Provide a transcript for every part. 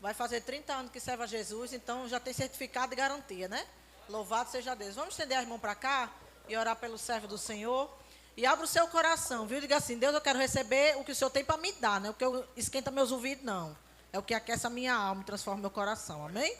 vai fazer 30 anos que serve a Jesus, então já tem certificado de garantia, né? Louvado seja Deus. Vamos estender as mãos para cá e orar pelo servo do Senhor. E abra o seu coração, viu? Diga assim: Deus, eu quero receber o que o Senhor tem para me dar, não é o que esquenta meus ouvidos, não. É o que aquece a minha alma e transforma meu coração, amém?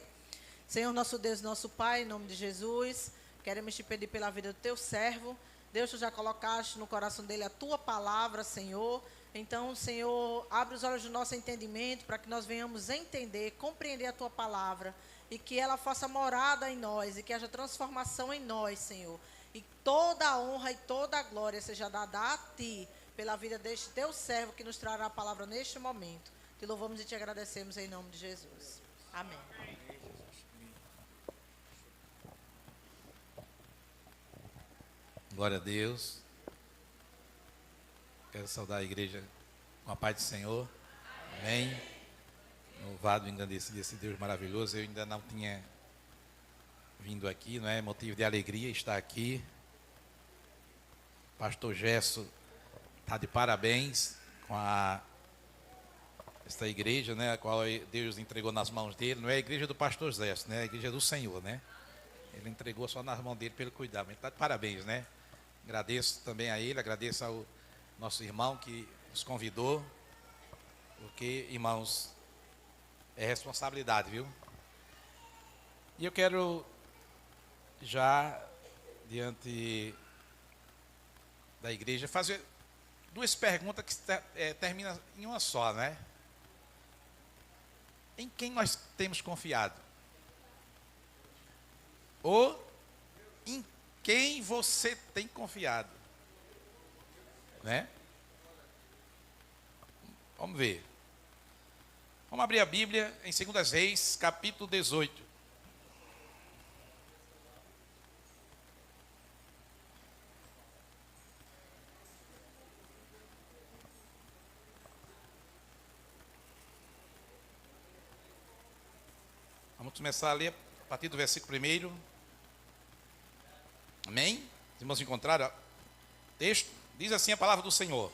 Senhor, nosso Deus, nosso Pai, em nome de Jesus, queremos te pedir pela vida do teu servo. Deus, tu já colocaste no coração dele a tua palavra, Senhor. Então, Senhor, abre os olhos do nosso entendimento para que nós venhamos entender, compreender a tua palavra e que ela faça morada em nós e que haja transformação em nós, Senhor. E toda a honra e toda a glória seja dada a ti pela vida deste teu servo que nos trará a palavra neste momento. Te louvamos e te agradecemos em nome de Jesus. Amém. Glória a Deus. Quero saudar a igreja com a paz do Senhor. Amém. Louvado e engrandecido esse Deus maravilhoso. Eu ainda não tinha vindo aqui, não é motivo de alegria estar aqui. Pastor Gesso está de parabéns com esta igreja, né, a qual Deus entregou nas mãos dele. Não é a igreja do pastor Gesso, né, é a igreja do Senhor, né? Ele entregou só nas mãos dele para ele cuidar, mas está de parabéns, né? Agradeço também a ele, agradeço ao nosso irmão que nos convidou, porque, irmãos, é responsabilidade, viu? E eu quero já, diante da igreja, fazer duas perguntas que terminam em uma só, né? Em quem nós temos confiado? Ou em quem você tem confiado? Né? Vamos ver. Vamos abrir a Bíblia em 2 Reis, capítulo 18. Vamos começar a ler a partir do versículo 1. Amém? Os irmãos encontraram o texto? Diz assim a palavra do Senhor: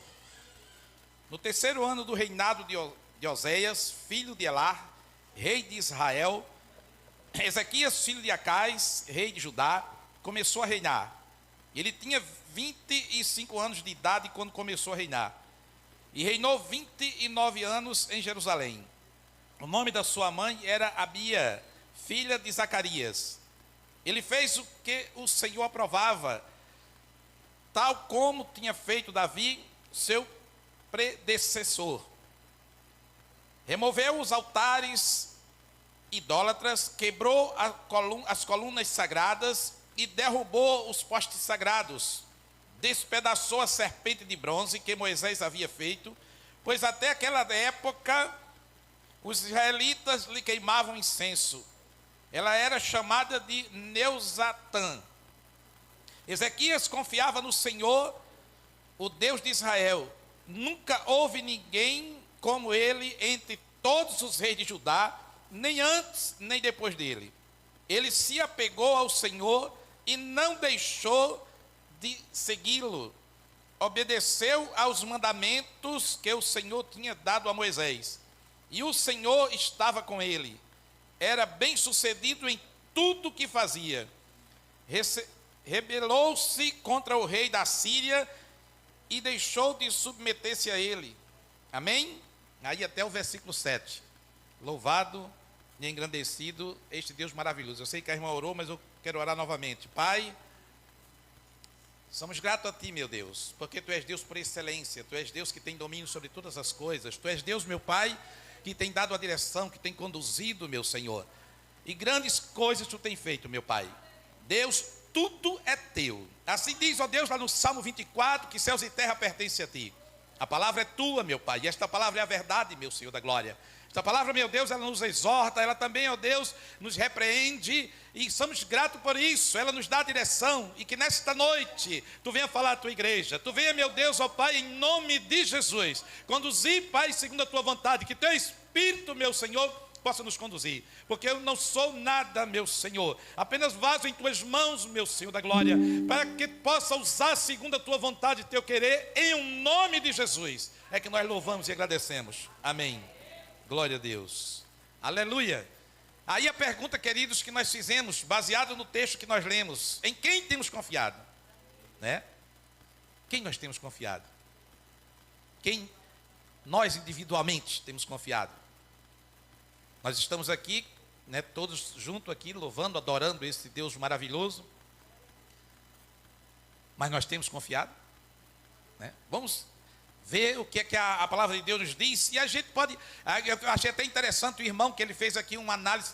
no terceiro ano do reinado de Oséias, filho de Elá, rei de Israel, Ezequias, filho de Acais, rei de Judá, começou a reinar. Ele tinha 25 anos de idade quando começou a reinar. E reinou 29 anos em Jerusalém. O nome da sua mãe era Abia, filha de Zacarias. Ele fez o que o Senhor aprovava, tal como tinha feito Davi, seu predecessor. Removeu os altares idólatras, quebrou as colunas sagradas e derrubou os postes sagrados. Despedaçou a serpente de bronze que Moisés havia feito, pois até aquela época os israelitas lhe queimavam incenso. Ela era chamada de Neusatã. Ezequias confiava no Senhor, o Deus de Israel. Nunca houve ninguém como ele entre todos os reis de Judá, nem antes nem depois dele. Ele se apegou ao Senhor e não deixou de segui-lo. Obedeceu aos mandamentos que o Senhor tinha dado a Moisés. E o Senhor estava com ele. Era bem sucedido em tudo que fazia. Rebelou-se contra o rei da Síria e deixou de submeter-se a ele. Amém? Aí até o versículo 7. Louvado e engrandecido este Deus maravilhoso. Eu sei que a irmã orou, mas eu quero orar novamente. Pai, somos gratos a Ti, meu Deus, porque Tu és Deus por excelência. Tu és Deus que tem domínio sobre todas as coisas. Tu és Deus, meu Pai, que tem dado a direção, que tem conduzido, meu Senhor. E grandes coisas Tu tem feito, meu Pai. Deus, tudo é Teu. Assim diz, ó Deus, lá no Salmo 24, que céus e terra pertencem a Ti. A palavra é Tua, meu Pai, e esta palavra é a verdade, meu Senhor da glória. Esta palavra, meu Deus, ela nos exorta, ela também, ó Deus, nos repreende, e somos gratos por isso. Ela nos dá a direção, e que nesta noite Tu venha falar à Tua igreja. Tu venha, meu Deus, ó Pai, em nome de Jesus, conduzir, Pai, segundo a Tua vontade. Que Teu Espírito, meu Senhor, possa nos conduzir, porque eu não sou nada, meu Senhor, apenas vaso em Tuas mãos, meu Senhor da glória, para que possa usar segundo a Tua vontade e Teu querer, em um nome de Jesus, é que nós louvamos e agradecemos, amém, glória a Deus, Aleluia. Aí a pergunta, queridos, que nós fizemos, baseado no texto que nós lemos, em quem temos confiado? Né? Quem nós temos confiado? Quem nós individualmente temos confiado? Nós estamos aqui, né, todos juntos aqui, louvando, adorando esse Deus maravilhoso. Mas nós temos confiado? Né? Vamos ver o que é que a palavra de Deus nos diz. E a gente pode... Eu achei até interessante o irmão que ele fez aqui uma análise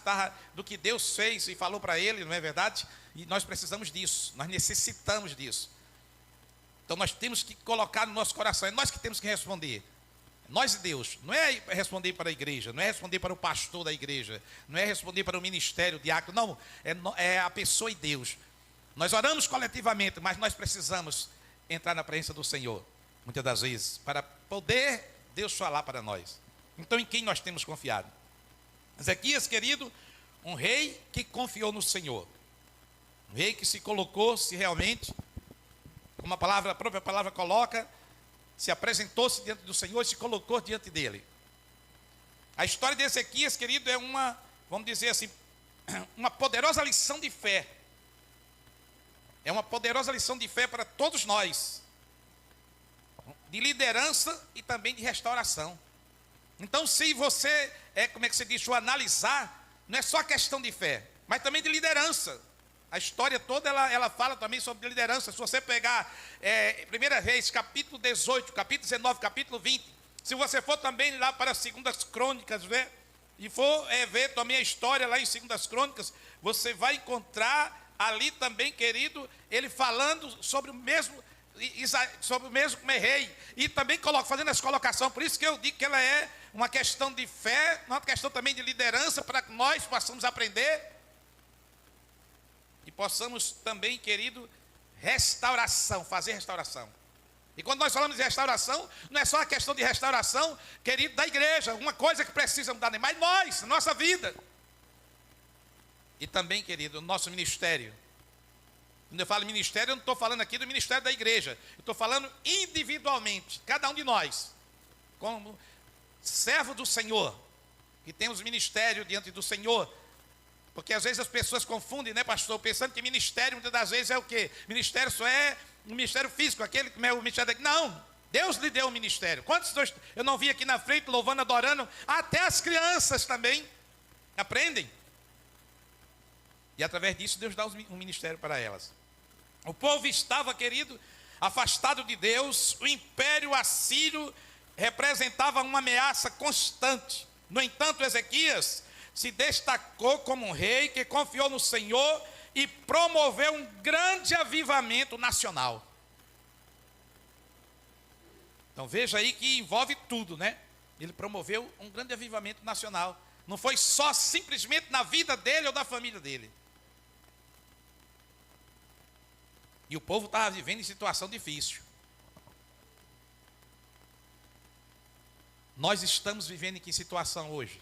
do que Deus fez e falou para ele, não é verdade? E nós precisamos disso, nós necessitamos disso. Então nós temos que colocar no nosso coração, é nós que temos que responder. Nós e Deus, não é responder para a igreja, não é responder para o pastor da igreja, não é responder para o ministério, o diácono, não, é a pessoa e Deus. Nós oramos coletivamente, mas nós precisamos entrar na presença do Senhor, muitas das vezes, para poder Deus falar para nós. Então em quem nós temos confiado? Ezequias, querido, um rei que confiou no Senhor, um rei que se colocou, se realmente, como a própria palavra coloca, se apresentou-se diante do Senhor e se colocou diante dele. A história de Ezequias, querido, é uma, vamos dizer assim, uma poderosa lição de fé. É uma poderosa lição de fé para todos nós, de liderança e também de restauração. Então, se você, como é que se diz, o analisar, não é só questão de fé, mas também de liderança. A história toda, ela fala também sobre liderança. Se você pegar 1 Reis, capítulo 18, capítulo 19, capítulo 20, se você for também lá para 2 Crônicas, ver, e for ver também a história lá em 2 Crônicas, você vai encontrar ali também, querido, ele falando sobre o mesmo rei, e também fazendo essa colocação. Por isso que eu digo que ela é uma questão de fé, uma questão também de liderança, para que nós possamos aprender e possamos também, querido, fazer restauração. E quando nós falamos de restauração, não é só a questão de restauração, querido, da igreja, uma coisa que precisa mudar, mas nós, nossa vida. E também, querido, o nosso ministério. Quando eu falo ministério, eu não estou falando aqui do ministério da igreja, eu estou falando individualmente, cada um de nós, como servo do Senhor, que temos ministério diante do Senhor. Porque às vezes as pessoas confundem, né, pastor? Pensando que ministério, muitas das vezes, é o quê? Ministério só é um ministério físico, aquele que é o ministério. Não, Deus lhe deu um ministério. Quantos eu não vi aqui na frente, louvando, adorando? Até as crianças também aprendem. E através disso, Deus dá um ministério para elas. O povo estava, querido, afastado de Deus. O império assírio representava uma ameaça constante. No entanto, Ezequias se destacou como um rei que confiou no Senhor e promoveu um grande avivamento nacional. Então veja aí que envolve tudo, né? Ele promoveu um grande avivamento nacional. Não foi só simplesmente na vida dele ou da família dele. E o povo estava vivendo em situação difícil. Nós estamos vivendo em que situação hoje?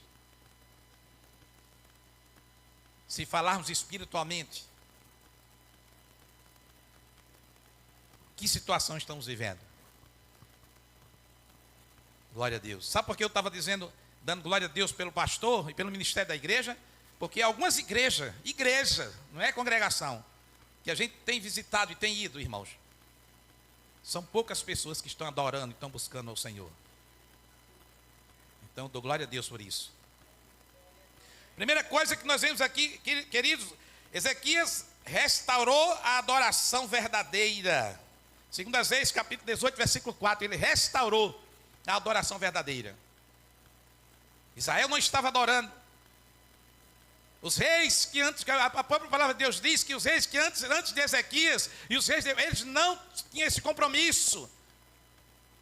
Se falarmos espiritualmente, que situação estamos vivendo? Glória a Deus. Sabe por que eu estava dando glória a Deus pelo pastor e pelo ministério da igreja? Porque algumas igreja, não é congregação, que a gente tem visitado e tem ido, irmãos, são poucas pessoas que estão adorando e estão buscando ao Senhor. Então eu dou glória a Deus por isso. Primeira coisa que nós vemos aqui, queridos, Ezequias restaurou a adoração verdadeira. 2 Reis, capítulo 18, versículo 4, ele restaurou a adoração verdadeira. Israel não estava adorando. Os reis que antes, a própria palavra de Deus diz que os reis que antes de Ezequias, e os reis, eles não tinham esse compromisso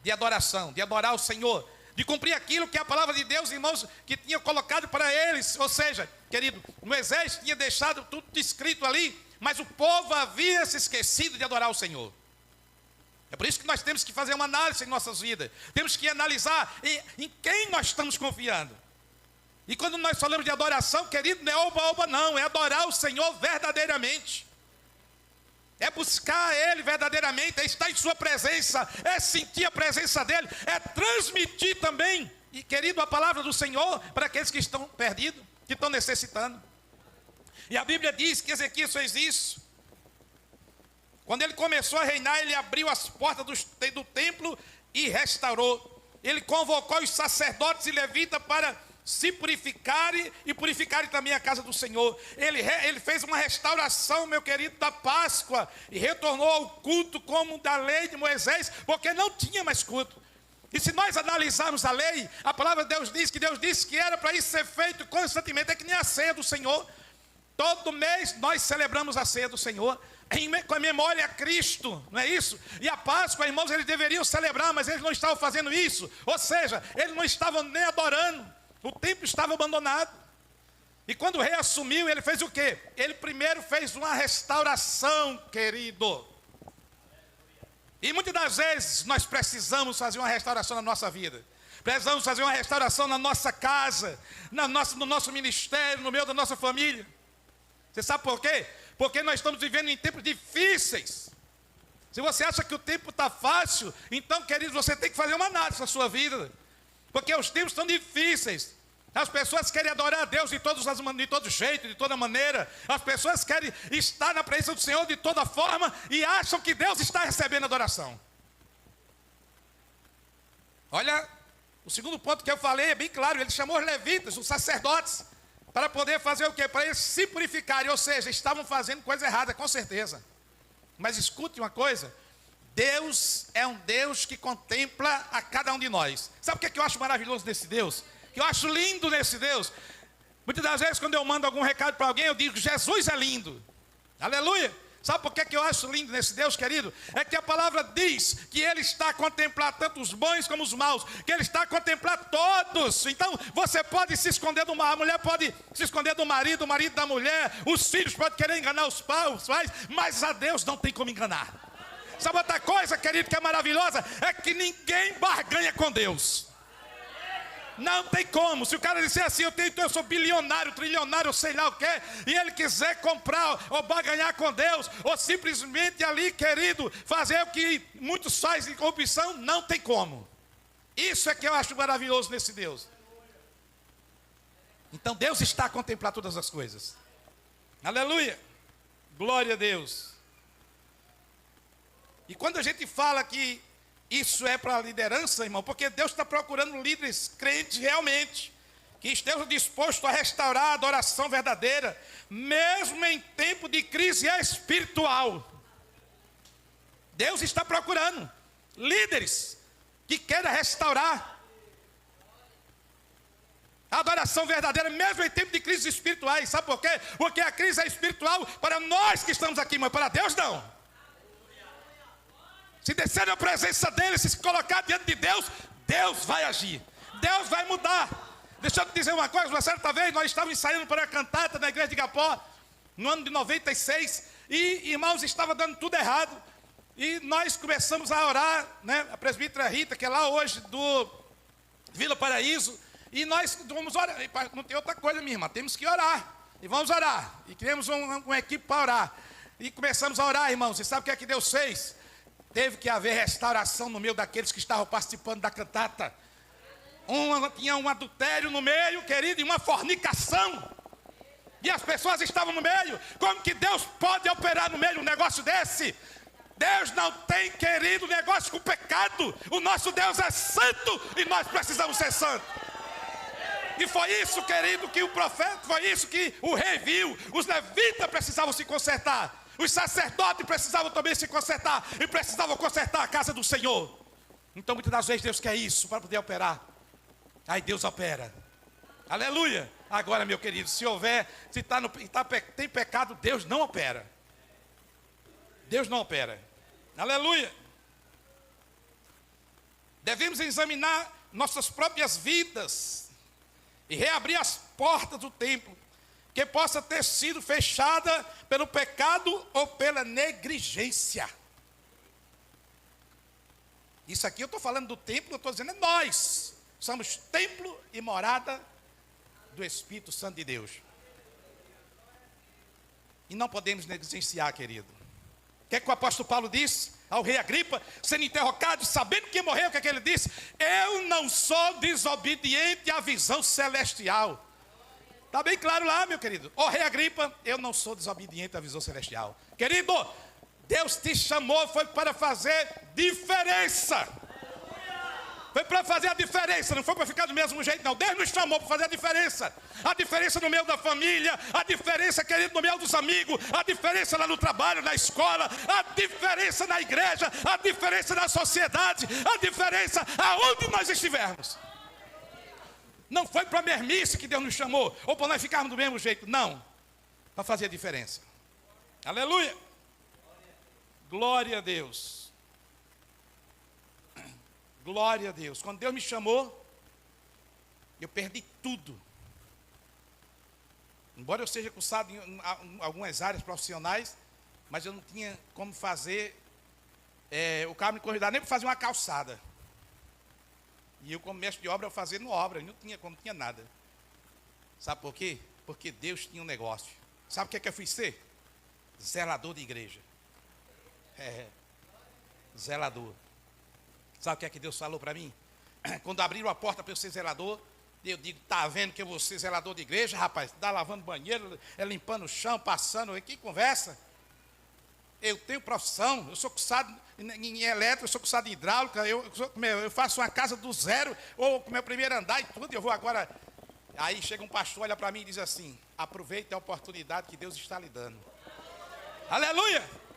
de adoração, de adorar o Senhor, de cumprir aquilo que a palavra de Deus, irmãos, que tinha colocado para eles. Ou seja, querido, Moisés tinha deixado tudo escrito ali, mas o povo havia se esquecido de adorar o Senhor. É por isso que nós temos que fazer uma análise em nossas vidas. Temos que analisar em quem nós estamos confiando. E quando nós falamos de adoração, querido, não é oba-oba não, é adorar o Senhor verdadeiramente. É buscar Ele verdadeiramente, é estar em sua presença, é sentir a presença dEle, é transmitir também E, querido, a palavra do Senhor para aqueles que estão perdidos, que estão necessitando. E a Bíblia diz que Ezequias fez isso. Quando ele começou a reinar, ele abriu as portas do templo e restaurou. Ele convocou os sacerdotes e levitas para se purificarem e purificarem também a casa do Senhor. Ele fez uma restauração, meu querido, da Páscoa e retornou ao culto como da lei de Moisés, porque não tinha mais culto. E se nós analisarmos a lei, a palavra de Deus disse que era para isso ser feito constantemente. É que nem a ceia do Senhor. Todo mês nós celebramos a ceia do Senhor com a memória a Cristo, não é isso? E a Páscoa, irmãos, eles deveriam celebrar, mas eles não estavam fazendo isso. Ou seja, eles não estavam nem adorando. O templo estava abandonado. E quando o rei assumiu, ele fez o quê? Ele primeiro fez uma restauração, querido. E muitas das vezes nós precisamos fazer uma restauração na nossa vida. Precisamos fazer uma restauração na nossa casa, no nosso ministério, no meio da nossa família. Você sabe por quê? Porque nós estamos vivendo em tempos difíceis. Se você acha que o tempo está fácil, então, querido, você tem que fazer uma análise na sua vida. Porque os tempos estão difíceis. As pessoas querem adorar a Deus de todo jeito, de toda maneira. As pessoas querem estar na presença do Senhor de toda forma e acham que Deus está recebendo adoração. Olha, o segundo ponto que eu falei é bem claro. Ele chamou os levitas, os sacerdotes, para poder fazer o quê? Para eles se purificarem. Ou seja, estavam fazendo coisa errada, com certeza. Mas escute uma coisa. Deus é um Deus que contempla a cada um de nós. Sabe o que é que eu acho maravilhoso nesse Deus? Que eu acho lindo nesse Deus? Muitas das vezes quando eu mando algum recado para alguém, eu digo, Jesus é lindo. Aleluia. Sabe por que eu acho lindo nesse Deus, querido? É que a palavra diz que Ele está a contemplar tanto os bons como os maus, que Ele está a contemplar todos. Então, você pode se esconder do mal, a mulher pode se esconder do marido, o marido da mulher, os filhos podem querer enganar os pais, mas a Deus não tem como enganar. Sabe outra coisa, querido, que é maravilhosa? É que ninguém barganha com Deus. Não tem como. Se o cara disser assim, eu sou bilionário, trilionário, sei lá o que, e ele quiser comprar ou barganhar com Deus, ou simplesmente ali, querido, fazer o que muitos fazem em corrupção, não tem como. Isso é que eu acho maravilhoso nesse Deus. Então Deus está a contemplar todas as coisas. Aleluia. Glória a Deus. E quando a gente fala que isso é para a liderança, irmão, porque Deus está procurando líderes crentes realmente, que estejam dispostos a restaurar a adoração verdadeira, mesmo em tempo de crise espiritual. Deus está procurando líderes que queiram restaurar a adoração verdadeira, mesmo em tempo de crises espirituais. Sabe por quê? Porque a crise é espiritual para nós que estamos aqui, mas para Deus não. Se descer na presença dele, se colocar diante de Deus, Deus vai agir. Deus vai mudar. Deixa eu te dizer uma coisa. Uma certa vez nós estávamos ensaiando para a cantata na igreja de Igapó, no ano de 96, e irmãos, estava dando tudo errado. E nós começamos a orar, né? A presbítera Rita, que é lá hoje do Vila Paraíso, e nós vamos orar. Não tem outra coisa, minha irmã, temos que orar. E vamos orar. E criamos uma equipe para orar. E começamos a orar, irmãos. E sabe o que é que Deus fez? Teve que haver restauração no meio daqueles que estavam participando da cantata. Tinha um adultério no meio, querido, e uma fornicação. E as pessoas estavam no meio. Como que Deus pode operar no meio de um negócio desse? Deus não tem, querido, negócio com pecado. O nosso Deus é santo e nós precisamos ser santos. E foi isso, querido, que o profeta, foi isso que o rei viu. Os levitas precisavam se consertar. Os sacerdotes precisavam também se consertar. E precisavam consertar a casa do Senhor. Então muitas das vezes Deus quer isso para poder operar. Aí Deus opera. Aleluia. Agora, meu querido, se tem pecado, Deus não opera. Deus não opera. Aleluia. Devemos examinar nossas próprias vidas e reabrir as portas do templo que possa ter sido fechada pelo pecado ou pela negligência. Isso aqui eu estou falando do templo, eu estou dizendo é nós. Somos templo e morada do Espírito Santo de Deus. E não podemos negligenciar, querido. O que é que o apóstolo Paulo diz? ao rei Agripa, sendo interrogado, sabendo que morreu, o que é que ele disse? Eu não sou desobediente à visão celestial. Está bem claro lá, meu querido. Ó rei Agripa, eu não sou desobediente à visão celestial. Querido, Deus te chamou, foi para fazer diferença. Foi para fazer a diferença, não foi para ficar do mesmo jeito, não. Deus nos chamou para fazer a diferença. A diferença no meio da família, a diferença, querido, no meio dos amigos, a diferença lá no trabalho, na escola, a diferença na igreja, a diferença na sociedade, a diferença aonde nós estivermos. Não foi para a mermice que Deus nos chamou, ou para nós ficarmos do mesmo jeito, não. Para fazer a diferença. Aleluia. Glória a Deus. Glória a Deus. Quando Deus me chamou, eu perdi tudo. Embora eu seja cursado em algumas áreas profissionais, mas eu não tinha como fazer, o carro me convidava nem para fazer uma calçada. E eu, como mestre de obra, eu fazia no obra, não tinha nada. Sabe por quê? Porque Deus tinha um negócio. Sabe o que é que eu fui ser? Zelador de igreja. Zelador. Sabe o que é que Deus falou para mim? Quando abriram a porta para eu ser zelador, eu digo, tá vendo que eu vou ser zelador de igreja, rapaz? Tá lavando banheiro, limpando o chão, passando, que conversa. Eu tenho profissão, eu sou cursado em elétrica, eu sou cursado em hidráulica, eu faço uma casa do zero, ou com meu primeiro andar e tudo, eu vou agora. Aí chega um pastor, olha para mim e diz assim, aproveite a oportunidade que Deus está lhe dando. Aleluia!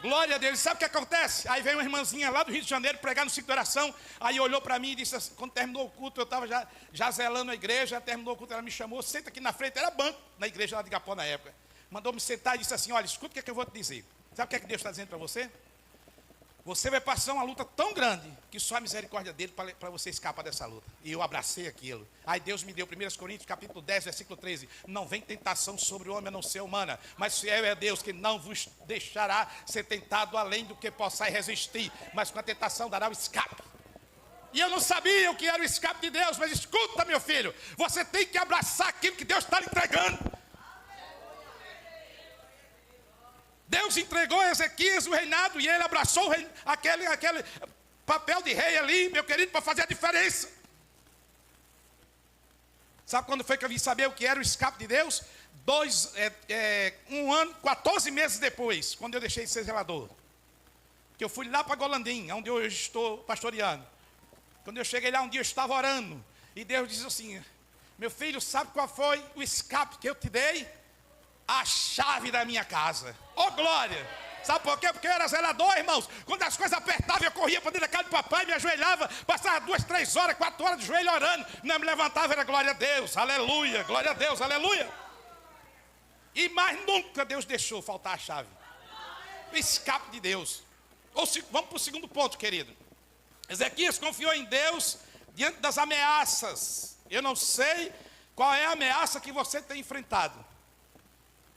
Glória a Deus. Sabe o que acontece? Aí veio uma irmãzinha lá do Rio de Janeiro pregar no ciclo de oração. Aí olhou para mim e disse assim, quando terminou o culto, eu estava já zelando a igreja, terminou o culto, ela me chamou, senta aqui na frente, era banco na igreja lá de Igapó na época. Mandou-me sentar e disse assim, olha, escuta o que é que eu vou te dizer. Sabe o que é que Deus está dizendo para você? Você vai passar uma luta tão grande que só a misericórdia dele para você escapar dessa luta. E eu abracei aquilo. Aí Deus me deu 1 Coríntios capítulo 10, versículo 13. Não vem tentação sobre o homem a não ser humana, mas fiel é Deus que não vos deixará ser tentado além do que possais resistir, mas com a tentação dará o escape. E eu não sabia o que era o escape de Deus, mas escuta, meu filho, você tem que abraçar aquilo que Deus está lhe entregando. Deus entregou a Ezequias o reinado e ele abraçou aquele papel de rei ali, meu querido, para fazer a diferença. Sabe quando foi que eu vim saber o que era o escape de Deus? 1 ano, 14 meses depois, quando eu deixei de ser zelador. Que eu fui lá para Golandim, onde eu hoje estou pastoreando. Quando eu cheguei lá, um dia eu estava orando. E Deus disse assim, meu filho, sabe qual foi o escape que eu te dei? A chave da minha casa. Oh, glória! Sabe por quê? Porque eu era zelador, irmãos. Quando as coisas apertavam, eu corria para dentro da casa do papai, me ajoelhava, passava 2, 3 horas, 4 horas de joelho orando. Não me levantava, era glória a Deus, aleluia, glória a Deus, aleluia. E mais nunca Deus deixou faltar a chave. O escape de Deus. Vamos para o segundo ponto, querido. Ezequias confiou em Deus diante das ameaças. Eu não sei qual é a ameaça que você tem enfrentado.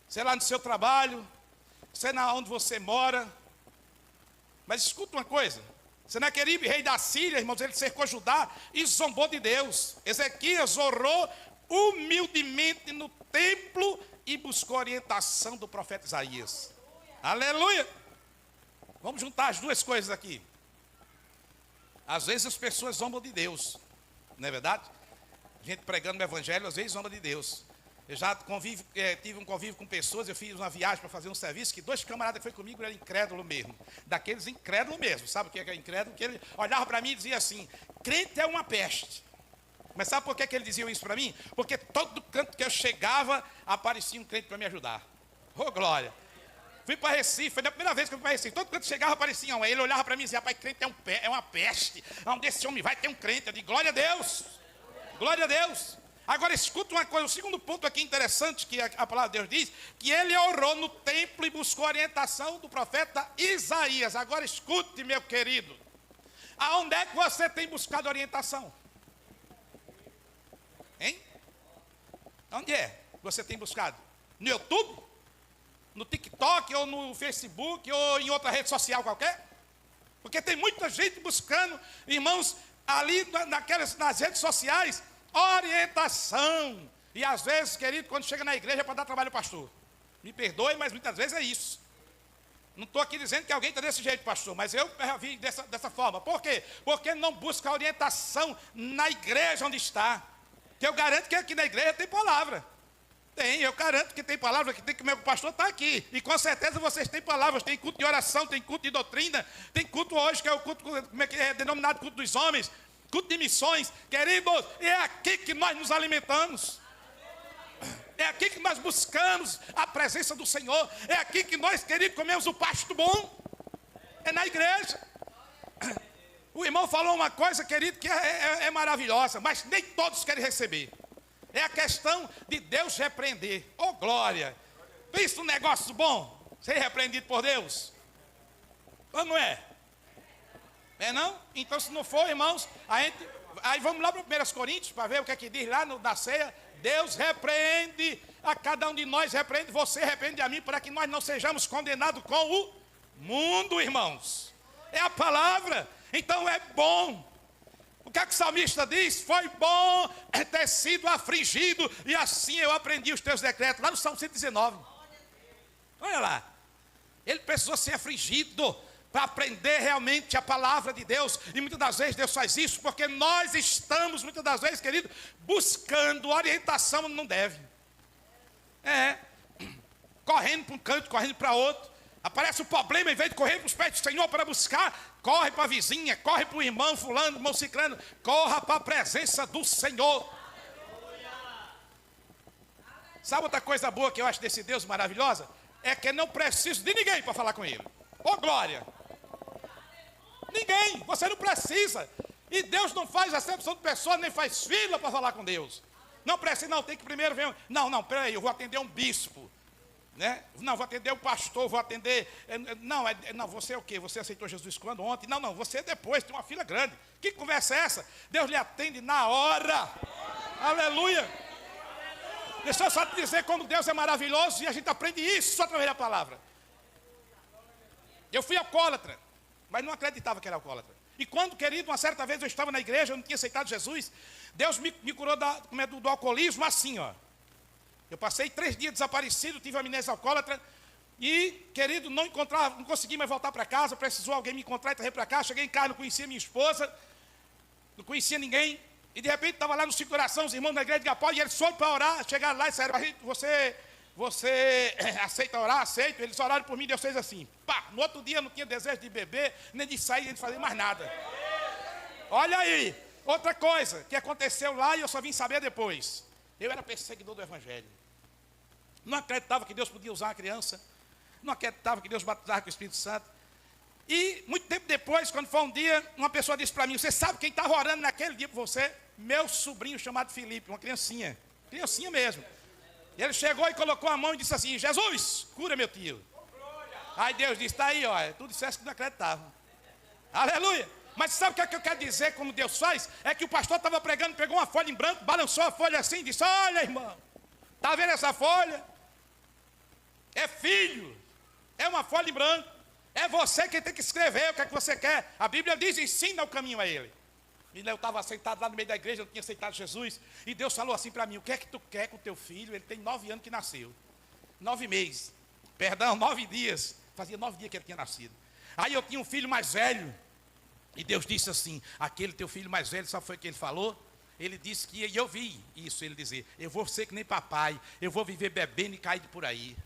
Sei lá no seu trabalho, sei lá onde você mora. Mas escuta uma coisa. Senaqueribe, rei da Síria, irmãos, ele cercou Judá e zombou de Deus. Ezequias orou humildemente no templo e buscou orientação do profeta Isaías. Aleluia! Vamos juntar as duas coisas aqui. Às vezes as pessoas zombam de Deus, não é verdade? A gente pregando o evangelho, às vezes zomba de Deus. Eu já tive um convívio com pessoas, eu fiz uma viagem para fazer um serviço, que 2 camaradas que foi comigo eram incrédulos mesmo. Daqueles incrédulos mesmo. Sabe o que é incrédulo? Que ele olhava para mim e dizia assim, crente é uma peste. Mas sabe por que ele dizia isso para mim? Porque todo canto que eu chegava, aparecia um crente para me ajudar. Oh, glória! Fui para Recife, foi a primeira vez que eu fui para Recife. Todo canto que chegava, aparecia um. Aí ele olhava para mim e dizia, rapaz, crente é uma peste. Onde esse homem vai ter um crente? Eu digo, glória a Deus! Glória a Deus! Agora escuta uma coisa, o segundo ponto aqui interessante que a palavra de Deus diz, que ele orou no templo e buscou orientação do profeta Isaías. Agora escute, meu querido, aonde é que você tem buscado orientação? Hein? Onde é que você tem buscado? No YouTube? No TikTok ou no Facebook ou em outra rede social qualquer? Porque tem muita gente buscando, irmãos, ali nas redes sociais, orientação. E às vezes, querido, quando chega na igreja é para dar trabalho ao pastor. Me perdoe, mas muitas vezes é isso. Não estou aqui dizendo que alguém está desse jeito, pastor, mas eu já vi dessa forma. Por quê? Porque não busca orientação na igreja onde está. Que eu garanto que aqui na igreja tem palavra. Tem, eu garanto que tem palavra, que meu pastor está aqui. E com certeza vocês têm palavras, tem culto de oração, tem culto de doutrina, tem culto hoje, que é o culto, como é que é denominado culto dos homens, culto de missões. Queridos, é aqui que nós nos alimentamos. É aqui que nós buscamos a presença do Senhor. É aqui que nós, queridos, comemos o pasto bom. É na igreja. O irmão falou uma coisa, querido, que é maravilhosa, mas nem todos querem receber. É a questão de Deus repreender. Oh, glória! Pensa um negócio bom, ser repreendido por Deus. Ou não é? É não? Então, se não for, irmãos, aí vamos lá para 1 Coríntios, para ver o que é que diz lá na ceia. Deus repreende a cada um de nós, repreende você, repreende a mim, para que nós não sejamos condenados com o mundo, irmãos. É a palavra. Então é bom. O que é que o salmista diz? Foi bom ter sido afligido, e assim eu aprendi os teus decretos. Lá no Salmo 119. Olha lá. Ele precisou ser afligido para aprender realmente a palavra de Deus. E muitas das vezes Deus faz isso porque nós estamos, muitas das vezes, querido, buscando orientação onde não deve. Correndo para um canto, correndo para outro. Aparece o problema, em vez de correr para os pés do Senhor para buscar, corre para a vizinha, corre para o irmão fulano, irmão ciclano. Corra para a presença do Senhor. Sabe outra coisa boa que eu acho desse Deus maravilhosa? É que não preciso de ninguém para falar com Ele. Ô, glória! Ninguém, você não precisa. E Deus não faz acepção de pessoa, nem faz fila para falar com Deus. Não precisa, não, tem que primeiro ver. Não, peraí, eu vou atender um bispo. Né? Não, vou atender o pastor, vou atender. Não, você é o quê? Você aceitou Jesus quando? Ontem? Não, você depois, tem uma fila grande. Que conversa é essa? Deus lhe atende na hora. Aleluia! Deixa eu só te dizer como Deus é maravilhoso, e a gente aprende isso só através da palavra. Eu fui alcoólatra, mas não acreditava que era alcoólatra. E quando, querido, uma certa vez eu estava na igreja, eu não tinha aceitado Jesus, Deus me curou do alcoolismo assim, ó. Eu passei 3 dias desaparecido, tive amnésia alcoólatra, e, querido, não consegui mais voltar para casa, precisou alguém me encontrar e trazer para cá. Cheguei em casa, não conhecia minha esposa, não conhecia ninguém, e de repente estava lá no Cinco Coração, os irmãos da igreja de Gapó, e eles foram para orar, chegaram lá e disseram: você aceita orar? Aceito. Eles oraram por mim, Deus fez assim. Pá, no outro dia eu não tinha desejo de beber, nem de sair, nem de fazer mais nada. Olha aí, outra coisa que aconteceu lá e eu só vim saber depois. Eu era perseguidor do Evangelho. Não acreditava que Deus podia usar uma criança. Não acreditava que Deus batizava com o Espírito Santo. E muito tempo depois, quando foi um dia, uma pessoa disse para mim: você sabe quem estava orando naquele dia por você? Meu sobrinho chamado Felipe, uma criancinha mesmo. E ele chegou e colocou a mão e disse assim: Jesus, cura meu tio. Aí Deus disse: está aí, ó, tu disseste que não acreditava. Aleluia. Mas sabe o que eu quero dizer como Deus faz? É que o pastor estava pregando, pegou uma folha em branco, balançou a folha assim e disse: olha, irmão, está vendo essa folha? É filho, é uma folha em branco. É você quem tem que escrever o que é que você quer. A Bíblia diz: ensina o caminho a ele. E eu estava sentado lá no meio da igreja, eu não tinha aceitado Jesus. E Deus falou assim para mim: o que é que tu quer com o teu filho? Ele tem 9 anos que nasceu. 9 meses. Perdão, 9 dias. Fazia 9 dias que ele tinha nascido. Aí eu tinha um filho mais velho. E Deus disse assim: aquele teu filho mais velho, sabe foi o que ele falou? Ele disse que, e eu vi isso, ele dizer: eu vou ser que nem papai, eu vou viver bebendo e caído por aí.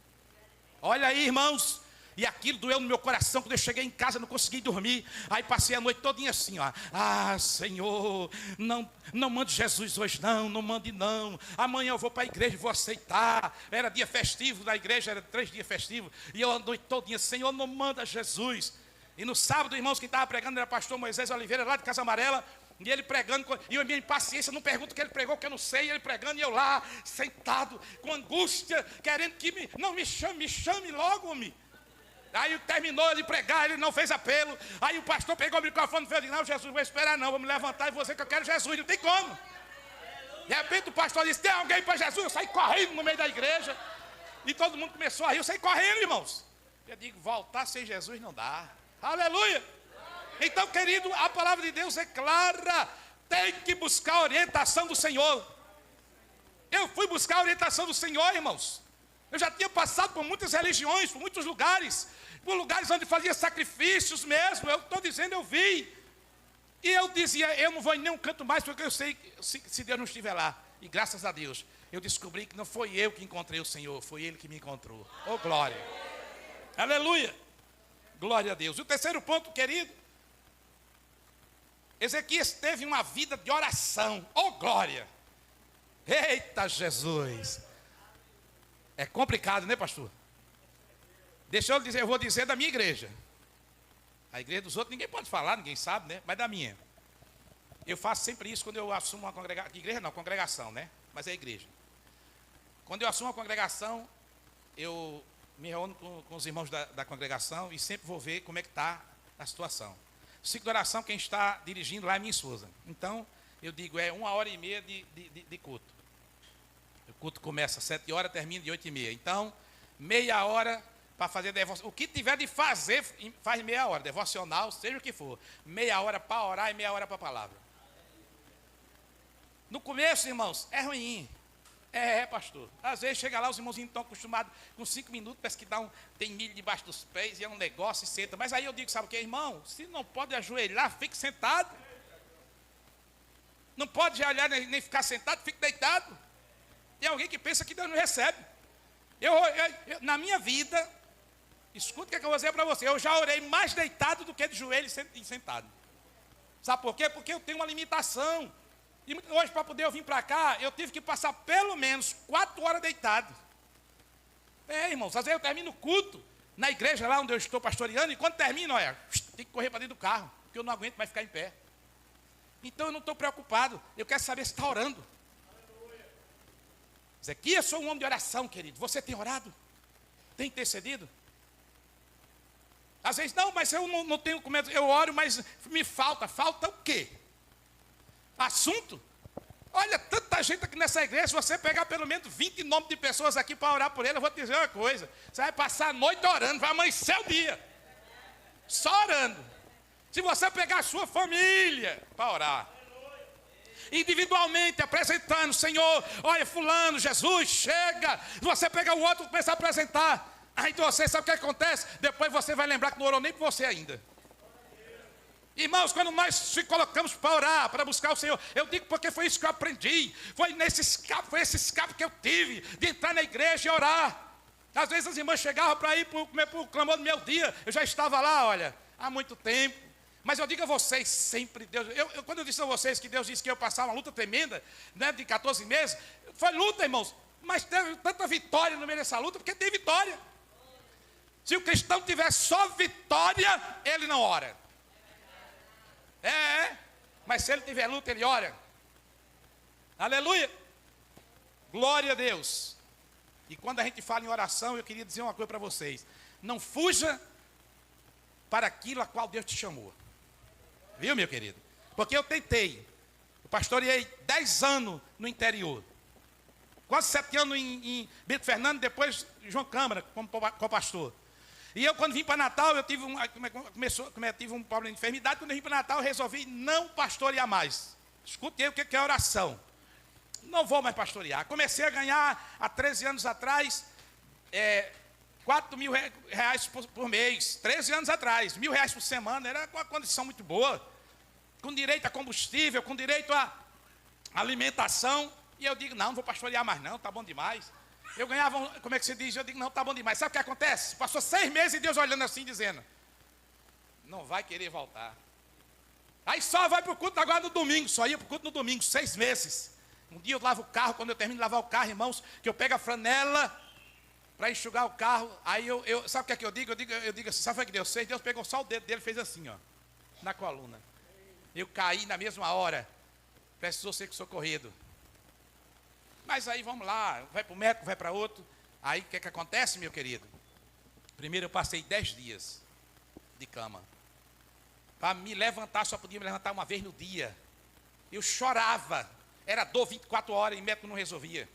Olha aí, irmãos. E aquilo doeu no meu coração. Quando eu cheguei em casa, não consegui dormir. Aí passei a noite todinha assim, ó. Ah, Senhor, não mande Jesus hoje, não mande não. Amanhã eu vou para a igreja e vou aceitar. Era dia festivo da igreja, era 3 dias festivos. E eu a noite todinha: Senhor, não manda Jesus. E no sábado, irmãos, quem estava pregando era pastor Moisés Oliveira, lá de Casa Amarela. E ele pregando, e eu, minha impaciência, não pergunto o que ele pregou, que eu não sei. Ele pregando e eu lá, sentado, com angústia, querendo que não me chame logo, homem. Aí terminou de pregar, ele não fez apelo. Aí o pastor pegou o microfone e disse: não, Jesus, vou esperar não, vou me levantar e vou dizer que eu quero Jesus. Não tem como. De repente o pastor disse: tem alguém para Jesus? Eu saí correndo no meio da igreja. E todo mundo começou a rir, eu saí correndo, irmãos. Eu digo: voltar sem Jesus não dá. Aleluia. Então, querido, a palavra de Deus é clara. Tem que buscar a orientação do Senhor. Eu fui buscar a orientação do Senhor, irmãos. Eu já tinha passado por muitas religiões, por muitos lugares, por lugares onde fazia sacrifícios mesmo. Eu estou dizendo, eu vi. E eu dizia, eu não vou em nenhum canto mais, porque eu sei que se Deus não estiver lá. E graças a Deus, eu descobri que não foi eu que encontrei o Senhor, foi Ele que me encontrou. Oh, glória! Aleluia! Glória a Deus. E o terceiro ponto, querido, Ezequias teve uma vida de oração. Oh, glória! Eita, Jesus! É complicado, né, pastor? Deixa eu dizer, eu vou dizer da minha igreja. A igreja dos outros ninguém pode falar, ninguém sabe, né? Mas da minha. Eu faço sempre isso quando eu assumo uma congregação. Igreja não, congregação, né? Mas é igreja. Quando eu assumo uma congregação, eu me reúno com os irmãos da congregação e sempre vou ver como é que está a situação. Ciclo de oração, quem está dirigindo lá é minha esposa. Então, eu digo, é 1h30 de culto. O culto começa às 7 horas, termina de 8h30. Então, meia hora para fazer devocional. O que tiver de fazer, faz meia hora. Devocional, seja o que for. Meia hora para orar e meia hora para a palavra. No começo, irmãos, é ruim. Pastor. Às vezes chega lá, os irmãozinhos estão acostumados com 5 minutos, parece que tem milho debaixo dos pés e é um negócio e senta. Mas aí eu digo, sabe o que, irmão? Se não pode ajoelhar, fique sentado. Não pode olhar nem ficar sentado, fique deitado. Tem alguém que pensa que Deus não recebe. Na minha vida, escuta o que eu vou dizer para você. Eu já orei mais deitado do que de joelho e sentado. Sabe por quê? Porque eu tenho uma limitação. E hoje, para poder eu vir para cá, eu tive que passar pelo menos 4 horas deitado. Irmãos, às vezes eu termino o culto na igreja lá onde eu estou pastoreando, e quando termino, olha, tem que correr para dentro do carro, porque eu não aguento mais ficar em pé. Então eu não estou preocupado, eu quero saber se está orando. Ezequias, eu sou um homem de oração, querido. Você tem orado? Tem intercedido? Às vezes, não, mas eu não tenho como, eu oro, mas me falta. Falta o quê? Assunto? Olha, tanta gente aqui nessa igreja, se você pegar pelo menos 20 nomes de pessoas aqui para orar por ele, eu vou te dizer uma coisa. Você vai passar a noite orando, vai amanhecer o dia. Só orando. Se você pegar a sua família para orar. Individualmente, apresentando, Senhor, olha, fulano, Jesus, chega. Você pega o outro e começa a apresentar. Aí você sabe o que acontece? Depois você vai lembrar que não orou nem por você ainda. Irmãos, quando nós se colocamos para orar, para buscar o Senhor, eu digo porque foi isso que eu aprendi. Foi esse escape que eu tive, de entrar na igreja e orar. Às vezes as irmãs chegavam para ir para o clamor do meu dia. Eu já estava lá, olha, há muito tempo. Mas eu digo a vocês, sempre Deus... Quando eu disse a vocês que Deus disse que eu ia passar uma luta tremenda, né, de 14 meses, foi luta, irmãos. Mas teve tanta vitória no meio dessa luta, porque tem vitória. Se o cristão tiver só vitória, ele não ora. Mas se ele tiver luta, ele ora. Aleluia. Glória a Deus. E quando a gente fala em oração, eu queria dizer uma coisa para vocês. Não fuja para aquilo a qual Deus te chamou. Viu, meu querido? Porque eu tentei. Eu pastoreei 10 anos no interior. Quase 7 anos em Bento Fernando, depois João Câmara, como pastor. E eu, quando vim para Natal, eu tive tive um problema de enfermidade. Quando eu vim para Natal, eu resolvi não pastorear mais. Escutei o que é oração. Não vou mais pastorear. Comecei a ganhar, há 13 anos atrás, 4 mil reais por mês. 13 anos atrás, R$1.000 por semana. Era uma condição muito boa. Com direito a combustível, com direito a alimentação. E eu digo, não vou pastorear mais não, tá bom demais. Eu ganhava, como é que se diz? Eu digo, não, tá bom demais. Sabe o que acontece? Passou 6 meses e Deus olhando assim, dizendo, não vai querer voltar. Aí só vai para o culto agora no domingo. Só ia para o culto no domingo, 6 meses. Um dia eu lavo o carro, quando eu termino de lavar o carro, irmãos, que eu pego a flanela para enxugar o carro. Aí sabe o que é que eu digo? Eu digo assim, sabe o que Deus fez? Deus pegou só o dedo dele e fez assim, ó, na coluna. Eu caí na mesma hora. Precisou ser socorrido. Mas aí vamos lá, vai para o médico, vai para outro. Aí o que acontece, meu querido? Primeiro eu passei 10 dias de cama. Para me levantar, só podia me levantar uma vez no dia. Eu chorava. Era dor 24 horas e médico não resolvia.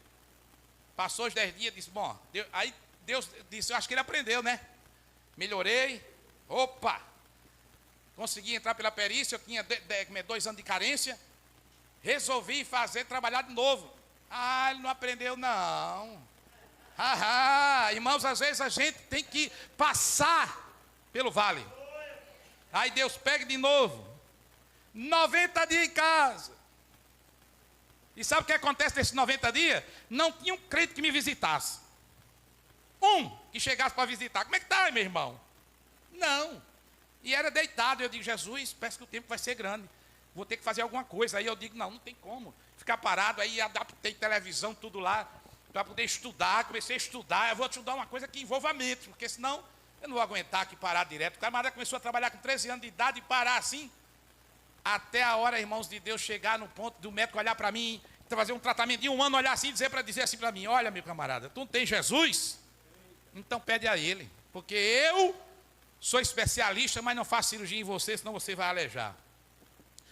Passou os 10 dias, disse, bom, aí Deus disse, eu acho que ele aprendeu, né? Melhorei. Opa! Consegui entrar pela perícia, eu tinha 2 anos de carência. Resolvi trabalhar de novo. Ah, ele não aprendeu, não. Irmãos, às vezes a gente tem que passar pelo vale. Aí Deus pega de novo. 90 dias em casa. E sabe o que acontece nesses 90 dias? Não tinha um crente que me visitasse. Um que chegasse para visitar. Como é que está, meu irmão? Não. E era deitado. Eu digo, Jesus, peço que o tempo vai ser grande. Vou ter que fazer alguma coisa. Aí eu digo, não tem como. Ficar parado. Aí adaptei televisão, tudo lá, para poder estudar. Comecei a estudar. Eu vou estudar uma coisa que envolva mente, porque senão eu não vou aguentar aqui parar direto. O camarada começou a trabalhar com 13 anos de idade e parar assim. Até a hora, irmãos de Deus, chegar no ponto do médico olhar para mim, fazer um tratamento de 1 ano, olhar assim e dizer assim para mim, olha, meu camarada, tu não tem Jesus? Então pede a ele, porque eu sou especialista, mas não faço cirurgia em você, senão você vai alejar.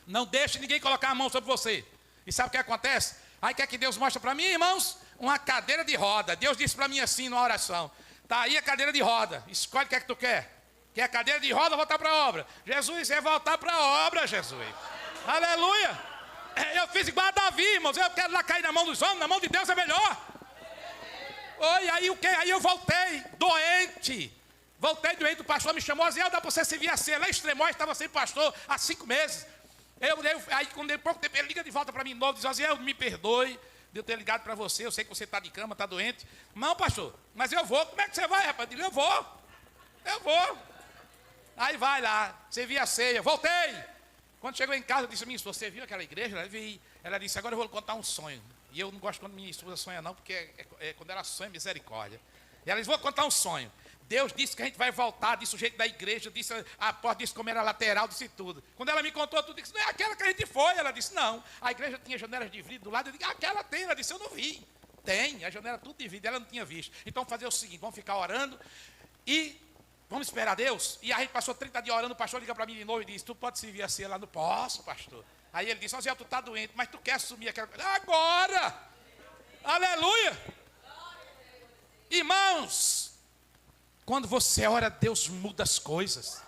Não deixe ninguém colocar a mão sobre você. E sabe o que acontece? Aí quer que Deus mostre para mim, irmãos? Uma cadeira de roda. Deus disse para mim assim numa oração, está aí a cadeira de roda, escolhe o que é que tu quer. Quer a cadeira de roda ou voltar para a obra? Jesus, é voltar para a obra, Jesus. Aleluia. Eu fiz igual a Davi, irmãos. Eu quero lá cair na mão dos homens, na mão de Deus é melhor. Oi, aí o quê? Aí eu voltei doente. O pastor me chamou, dá para você se vir a ser. Lá em Extremóis, estava sem pastor há 5 meses. Aí, quando pouco tempo, ele liga de volta para mim de novo, diz assim, me perdoe de eu ter ligado para você, eu sei que você está de cama, está doente. Não, pastor, mas eu vou. Como é que você vai, rapaz? Eu digo, eu vou. Aí vai lá, servi a ceia, voltei. Quando chegou em casa, eu disse, minha esposa, você viu aquela igreja? Ela vi. Ela disse, agora eu vou lhe contar um sonho. E eu não gosto quando minha esposa sonha não, porque quando ela sonha, misericórdia. E ela disse, vou contar um sonho. Deus disse que a gente vai voltar, disse o jeito da igreja, disse a porta, disse como era lateral, disse tudo. Quando ela me contou tudo, disse, não é aquela que a gente foi. Ela disse, não, a igreja tinha janelas de vidro do lado. Eu disse, aquela tem. Ela disse, eu não vi. Tem, a janela tudo de vidro, ela não tinha visto. Então vamos fazer o seguinte, vamos ficar orando e vamos esperar Deus. E a gente passou 30 dias orando, o pastor liga para mim de novo e disse, tu pode servir a ceia lá? Não posso, pastor. Aí ele disse, Zé, tu está doente, mas tu quer assumir aquela coisa? Agora! Aleluia! Irmãos, quando você ora, Deus muda as coisas.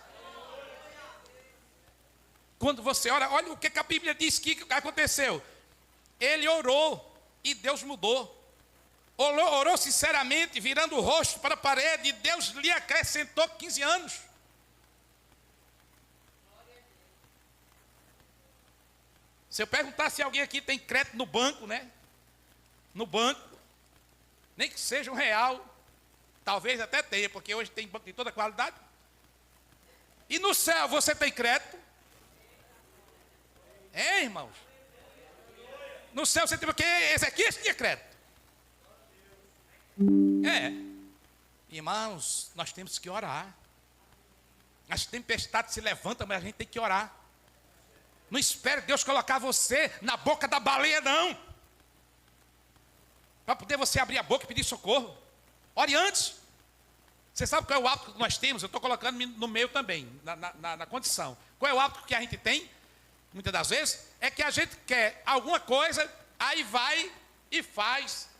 Quando você ora, olha o que a Bíblia diz que aconteceu. Ele orou e Deus mudou. Orou sinceramente, virando o rosto para a parede, e Deus lhe acrescentou 15 anos. Se eu perguntar se alguém aqui tem crédito no banco, né? No banco, nem que seja R$1, talvez até tenha, porque hoje tem banco de toda qualidade. E no céu você tem crédito? Hein, irmãos? No céu você tem, porque Ezequias tinha crédito. Irmãos, nós temos que orar. As tempestades se levantam, mas a gente tem que orar. Não espere Deus colocar você na boca da baleia, não. Para poder você abrir a boca e pedir socorro. Ore antes. Você sabe qual é o hábito que nós temos? Eu estou colocando no meio também, na condição. Qual é o hábito que a gente tem? Muitas das vezes, é que a gente quer alguma coisa, aí vai e faz.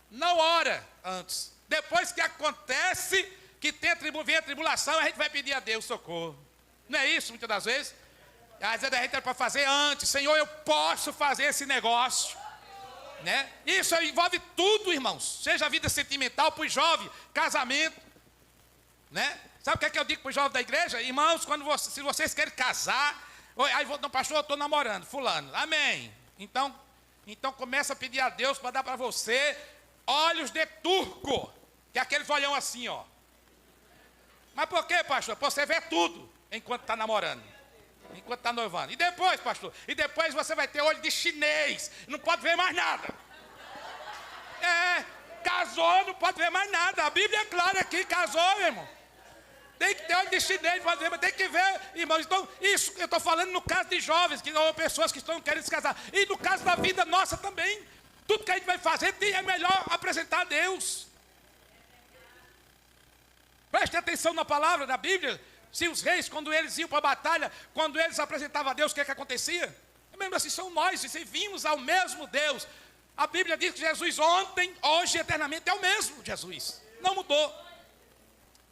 Não ora antes. Depois que acontece, que vem a tribulação, a gente vai pedir a Deus socorro. Não é isso, muitas das vezes? Às vezes a gente era para fazer antes. Senhor, eu posso fazer esse negócio. Né? Isso envolve tudo, irmãos. Seja a vida sentimental para os jovens, casamento. Né? Sabe o que é que eu digo para os jovens da igreja? Irmãos, se vocês querem casar, aí não, pastor, eu estou namorando, fulano. Amém. Então começa a pedir a Deus para dar para você olhos de turco. Que é aqueles olhão assim, ó. Mas por quê, pastor? Para você ver tudo enquanto está namorando. Enquanto está noivando. E depois, pastor? E depois você vai ter olho de chinês. Não pode ver mais nada. Casou, não pode ver mais nada. A Bíblia é clara aqui, casou, meu irmão. Tem que ter olho de chinês, mas tem que ver, irmãos. Então, isso eu estou falando no caso de jovens, ou pessoas que estão querendo se casar. E no caso da vida nossa também. Tudo que a gente vai fazer é melhor apresentar a Deus. Preste atenção na palavra da Bíblia. Se os reis, quando eles iam para a batalha, quando eles apresentavam a Deus, o que acontecia? Mesmo assim, são nós, e servimos ao mesmo Deus. A Bíblia diz que Jesus ontem, hoje e eternamente é o mesmo Jesus. Não mudou.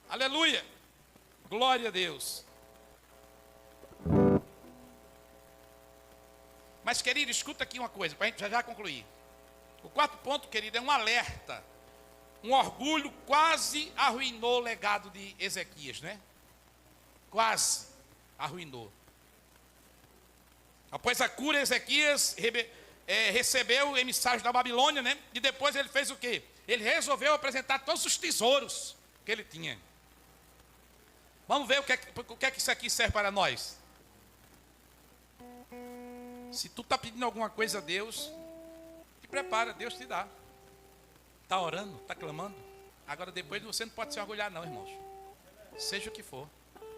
Aleluia. Glória a Deus. Mas, querido, escuta aqui uma coisa, para a gente já concluir. O 4º ponto, querido, é um alerta um orgulho quase arruinou o legado de Ezequias, né? Quase arruinou. Após a cura, Ezequias recebeu emissários da Babilônia, né? E depois ele fez o quê? Ele resolveu apresentar todos os tesouros que ele tinha. Vamos ver o que é que isso aqui serve para nós. Se tu está pedindo alguma coisa a Deus, te prepara, Deus te dá. Está orando, está clamando. Agora depois você não pode se orgulhar não, irmãos. Seja o que for.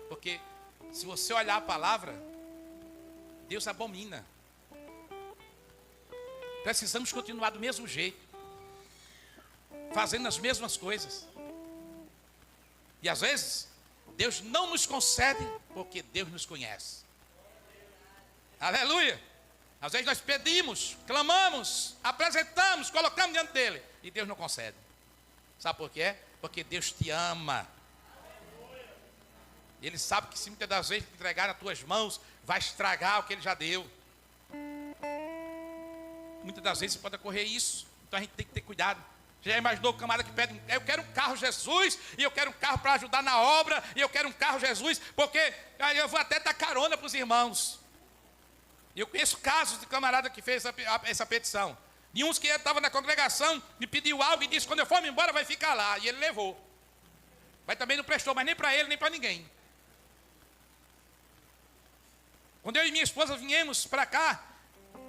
Porque se você olhar a palavra, Deus abomina. Precisamos continuar do mesmo jeito, fazendo as mesmas coisas. E às vezes, Deus não nos concede porque Deus nos conhece. Aleluia! Às vezes nós pedimos, clamamos, apresentamos, colocamos diante dele e Deus não concede. Sabe por quê? Porque Deus te ama. Ele sabe que se muitas das vezes te entregar nas tuas mãos, vai estragar o que ele já deu. Muitas das vezes pode ocorrer isso. Então a gente tem que ter cuidado. Já imaginou o camarada que pede, eu quero um carro Jesus, e eu quero um carro para ajudar na obra, e eu quero um carro Jesus, porque eu vou até dar carona para os irmãos. E eu conheço casos de camarada que fez essa petição. E uns que estavam na congregação, me pediu algo e disse, quando eu for embora vai ficar lá. E ele levou. Mas também não prestou, mas nem para ele, nem para ninguém. Quando eu e minha esposa viemos para cá,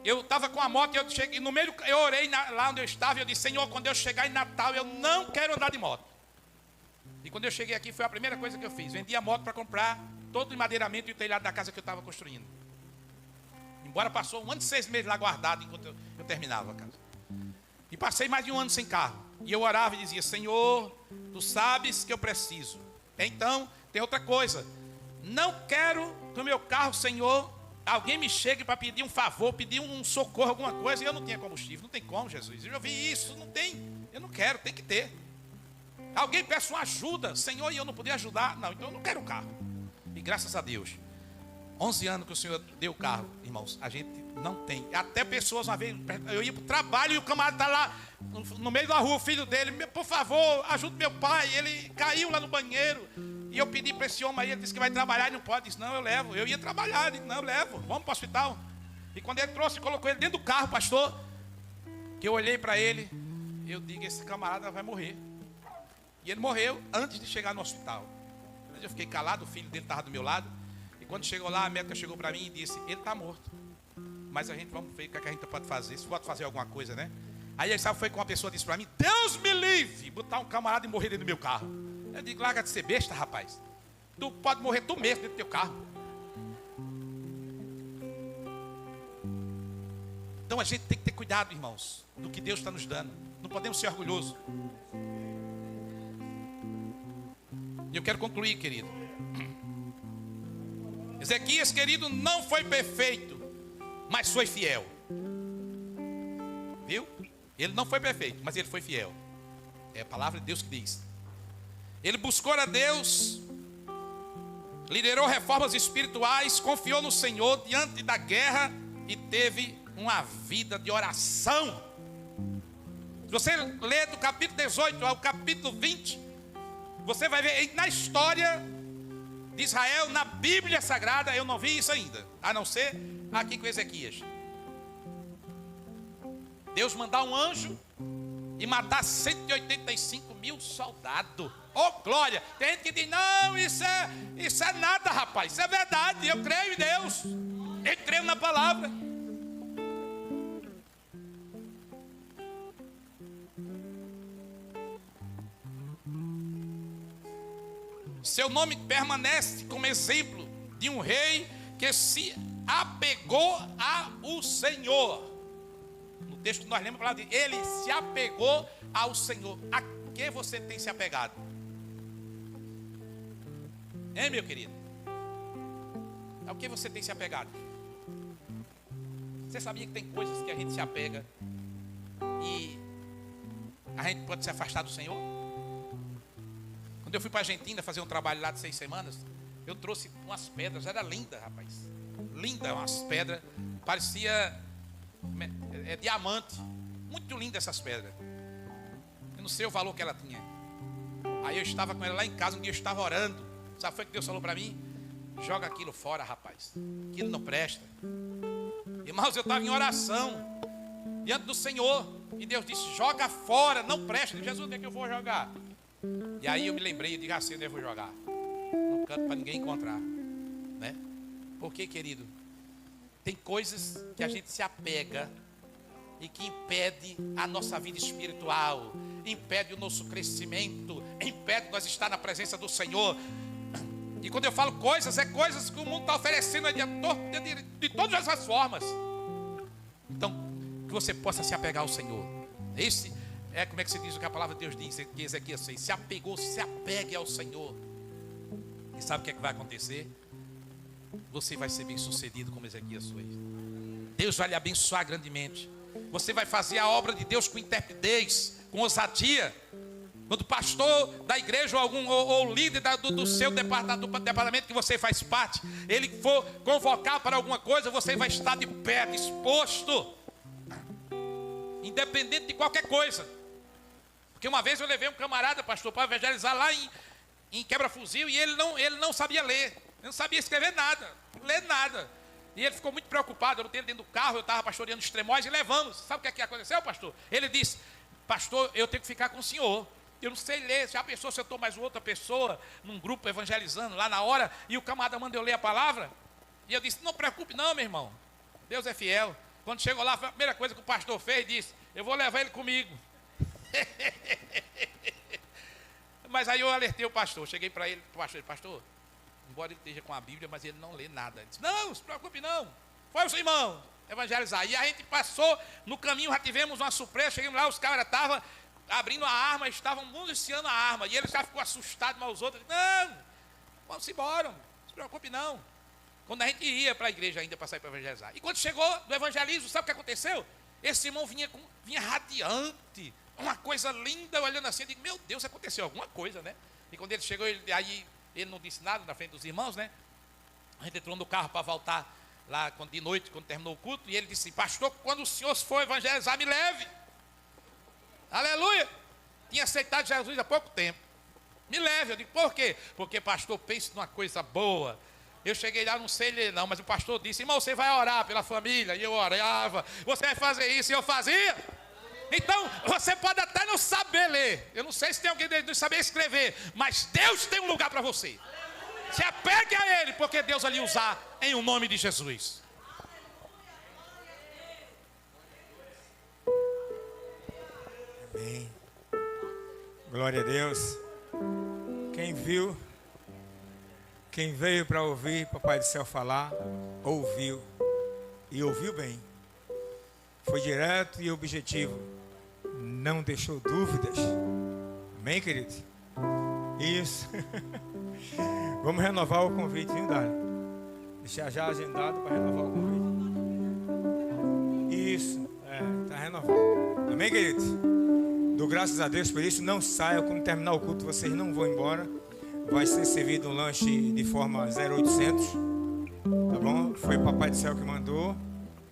eu estava com a moto e eu cheguei, no meio, eu orei lá onde eu estava e eu disse, Senhor, quando eu chegar em Natal, eu não quero andar de moto. E quando eu cheguei aqui, foi a primeira coisa que eu fiz. Vendi a moto para comprar todo o madeiramento e o telhado da casa que eu estava construindo. Embora passou 1 ano e 6 meses lá guardado enquanto eu terminava a casa. E passei mais de 1 ano sem carro. E eu orava e dizia, Senhor, tu sabes que eu preciso. Então, tem outra coisa. Não quero que o meu carro, Senhor, alguém me chegue para pedir um favor, pedir um socorro, alguma coisa, e eu não tinha combustível. Não tem como, Jesus. Eu já vi isso, não tem. Eu não quero, tem que ter. Alguém peça uma ajuda, Senhor, e eu não podia ajudar. Não, então eu não quero um carro. E graças a Deus, 11 anos que o Senhor deu o carro, irmãos, a gente não tem. Até pessoas, uma vez, eu ia para o trabalho e o camarada está lá, no meio da rua, o filho dele, por favor, ajude meu pai. Ele caiu lá no banheiro. E eu pedi para esse homem aí, ele disse que vai trabalhar e não pode. Disse, não, eu levo. Eu ia trabalhar, ele disse, não, eu levo, vamos para o hospital. E quando ele trouxe, colocou ele dentro do carro, pastor, que eu olhei para ele, eu digo, esse camarada vai morrer. E ele morreu antes de chegar no hospital. Mas eu fiquei calado, o filho dele estava do meu lado. E quando chegou lá, a médica chegou para mim e disse, ele está morto. Mas a gente, vamos ver o que a gente pode fazer, se pode fazer alguma coisa, né? Aí ele sabe, foi com uma pessoa disse para mim, Deus me livre, botar um camarada e morrer dentro do meu carro. Eu digo, larga de ser besta, rapaz. Tu pode morrer tu mesmo dentro do teu carro. Então a gente tem que ter cuidado, irmãos, do que Deus está nos dando. Não podemos ser orgulhosos. E eu quero concluir, querido. Ezequias, querido, não foi perfeito, mas foi fiel. Viu? Ele não foi perfeito, mas ele foi fiel. É a palavra de Deus que diz. Ele buscou a Deus, liderou reformas espirituais, confiou no Senhor diante da guerra e teve uma vida de oração. Se você ler do capítulo 18 ao capítulo 20, você vai ver na história de Israel, na Bíblia Sagrada, eu não vi isso ainda, a não ser aqui com Ezequias. Deus mandar um anjo e matar 185 mil soldados. Oh, glória! Tem gente que diz, não, isso é nada, rapaz. Isso é verdade, eu creio em Deus. Eu creio na palavra. Seu nome permanece como exemplo de um rei que se apegou ao Senhor. No texto que nós lemos, a palavra diz, ele se apegou ao Senhor. A que você tem se apegado? Hein, meu querido? Ao que você tem se apegado? Você sabia que tem coisas que a gente se apega e a gente pode se afastar do Senhor? Quando eu fui para a Argentina fazer um trabalho lá de 6 semanas, eu trouxe umas pedras, era linda, rapaz. Linda, umas pedras, parecia diamante. Muito linda essas pedras. Eu não sei o valor que ela tinha. Aí eu estava com ela lá em casa, um dia eu estava orando. Sabe o que foi que Deus falou para mim? Joga aquilo fora, rapaz. Aquilo não presta. Irmãos, eu estava em oração diante do Senhor. E Deus disse, joga fora, não presta. Jesus, onde é que eu vou jogar? E aí eu me lembrei, eu digo assim, onde eu vou jogar? No canto para ninguém encontrar, né? Porque, querido, tem coisas que a gente se apega e que impede a nossa vida espiritual, impede o nosso crescimento, impede nós estar na presença do Senhor. E quando eu falo coisas, é coisas que o mundo está oferecendo de todas as formas. Então, que você possa se apegar ao Senhor. Esse é, como é que se diz o que a palavra de Deus diz, que Ezequias fez, se apegou, se apegue ao Senhor. E sabe o que é que vai acontecer? Você vai ser bem sucedido como Ezequias foi. Deus vai lhe abençoar grandemente. Você vai fazer a obra de Deus com intrepidez, com ousadia. Quando o pastor da igreja ou líder do seu departamento que você faz parte, ele for convocar para alguma coisa, você vai estar de pé, disposto, independente de qualquer coisa. Porque uma vez eu levei um camarada, pastor, para evangelizar lá em Quebra-Fuzil, e ele não sabia ler, ele não sabia escrever nada, ler nada. E ele ficou muito preocupado. Eu não tenho dentro do carro, eu estava pastoreando os Tremóis e levamos. Sabe o que aconteceu, pastor? Ele disse, pastor, eu tenho que ficar com o senhor. Eu não sei ler. Já pensou se eu estou mais outra pessoa num grupo evangelizando lá na hora e o camarada manda eu ler a palavra? E eu disse, não preocupe não, meu irmão. Deus é fiel. Quando chegou lá, a primeira coisa que o pastor fez, disse, eu vou levar ele comigo. Mas aí eu alertei o pastor. Cheguei para ele, pastor, embora ele esteja com a Bíblia, mas ele não lê nada. Ele disse, não se preocupe não. Foi o seu irmão evangelizar. E a gente passou, no caminho já tivemos uma surpresa. Chegamos lá, os caras estavam abrindo a arma, estavam municiando a arma. E ele já ficou assustado, mas os outros, não, vamos embora, não se preocupe não. Quando a gente ia para a igreja ainda para sair para evangelizar. E quando chegou do evangelismo, sabe o que aconteceu? Esse irmão vinha radiante, uma coisa linda, olhando assim, eu digo, meu Deus, aconteceu alguma coisa, né? E quando ele chegou, ele não disse nada na frente dos irmãos, né? A gente entrou no carro para voltar lá de noite, quando terminou o culto, e ele disse, pastor, quando o senhor for evangelizar, me leve. Aleluia! Tinha aceitado Jesus há pouco tempo. Me leve. Eu digo, por quê? Porque, pastor, pense numa coisa boa. Eu cheguei lá, não sei ler não, mas o pastor disse, irmão, você vai orar pela família. E eu orava. Você vai fazer isso, e eu fazia. Então, você pode até não saber ler. Eu não sei se tem alguém que não saber escrever, mas Deus tem um lugar para você. Se apegue a Ele, porque Deus vai lhe usar em o nome de Jesus. Amém. Glória a Deus. Quem viu, quem veio para ouvir Papai do Céu falar, ouviu. E ouviu bem. Foi direto e objetivo. Não deixou dúvidas. Amém, querido? Isso. Vamos renovar o convite, viu, Dário? Deixar já agendado para renovar o convite. Isso. Está renovado. Amém, querido? Dou graças a Deus por isso. Não saia. Quando terminar o culto, vocês não vão embora. Vai ser servido um lanche de forma 0800. Tá bom? Foi o Papai do Céu que mandou.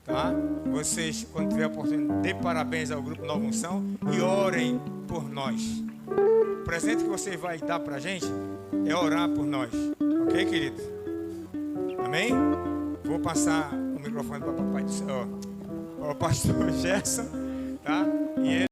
Tá? Vocês, quando tiver a oportunidade, dê parabéns ao Grupo Nova Unção e orem por nós. O presente que você vai dar pra gente é orar por nós. Ok, querido? Amém? Vou passar o microfone para o Papai do Céu, o pastor Gerson, tá? E ele